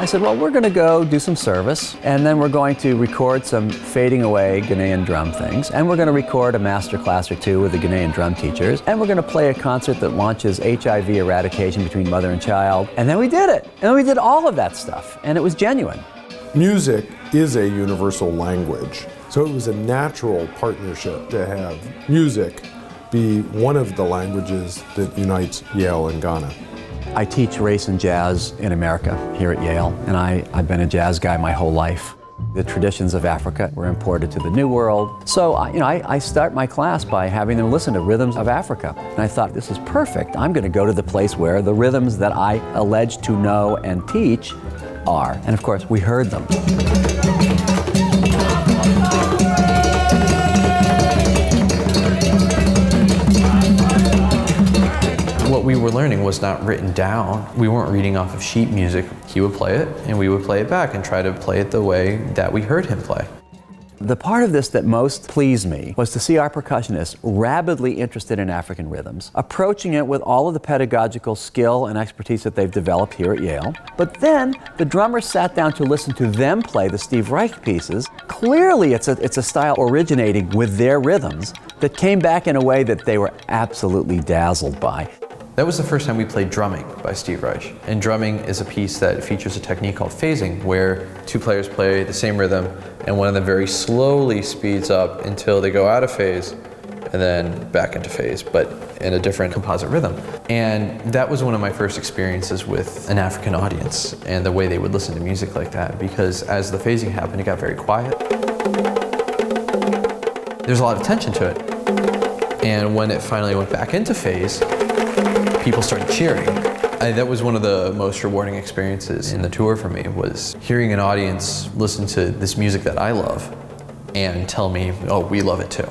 I said, well, we're going to go do some service, and then we're going to record some fading away Ghanaian drum things, and we're going to record a master class or two with the Ghanaian drum teachers, and we're going to play a concert that launches HIV eradication between mother and child. And then we did it. And then we did all of that stuff, and it was genuine. Music is a universal language, so it was a natural partnership to have music be one of the languages that unites Yale and Ghana. I teach race and jazz in America here at Yale, and I've been a jazz guy my whole life. The traditions of Africa were imported to the New World. So I start my class by having them listen to rhythms of Africa. And I thought, this is perfect. I'm going to go to the place where the rhythms that I allege to know and teach are. And of course, we heard them. What we were learning was not written down. We weren't reading off of sheet music. He would play it, and we would play it back and try to play it the way that we heard him play. The part of this that most pleased me was to see our percussionists rabidly interested in African rhythms, approaching it with all of the pedagogical skill and expertise that they've developed here at Yale. But then the drummers sat down to listen to them play the Steve Reich pieces. Clearly it's a style originating with their rhythms that came back in a way that they were absolutely dazzled by. That was the first time we played Drumming by Steve Reich. And drumming is a piece that features a technique called phasing, where two players play the same rhythm and one of them very slowly speeds up until they go out of phase and then back into phase, but in a different composite rhythm. And that was one of my first experiences with an African audience and the way they would listen to music like that, because as the phasing happened, it got very quiet. There's a lot of tension to it. And when it finally went back into phase, people started cheering. That was one of the most rewarding experiences in the tour for me, was hearing an audience listen to this music that I love and tell me, oh, we love it too.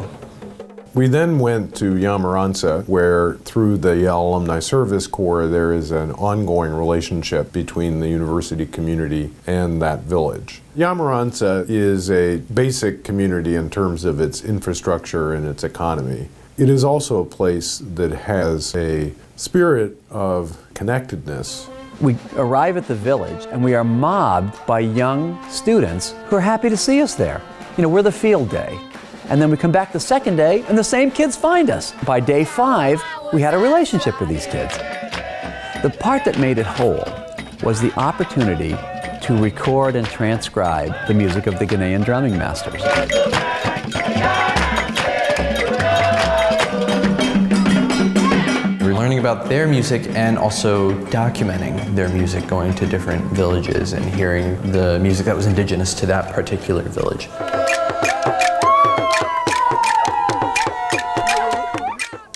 We then went to Yamaransa, where through the Yale Alumni Service Corps, there is an ongoing relationship between the university community and that village. Yamaransa is a basic community in terms of its infrastructure and its economy. It is also a place that has a spirit of connectedness. We arrive at the village and we are mobbed by young students who are happy to see us there. You know, we're the field day. And then we come back the second day and the same kids find us. By day 5, we had a relationship with these kids. The part that made it whole was the opportunity to record and transcribe the music of the Ghanaian drumming masters. Learning about their music and also documenting their music, going to different villages and hearing the music that was indigenous to that particular village.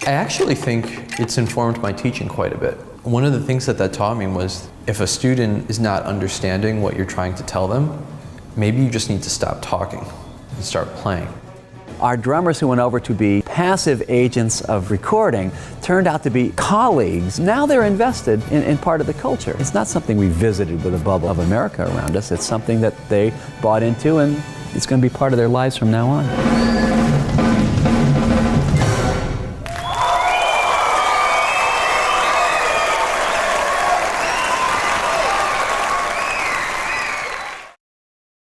I actually think it's informed my teaching quite a bit. One of the things that taught me was, if a student is not understanding what you're trying to tell them, maybe you just need to stop talking and start playing. Our drummers who went over to be passive agents of recording turned out to be colleagues. Now they're invested in part of the culture. It's not something we visited with a bubble of America around us. It's something that they bought into, and it's going to be part of their lives from now on.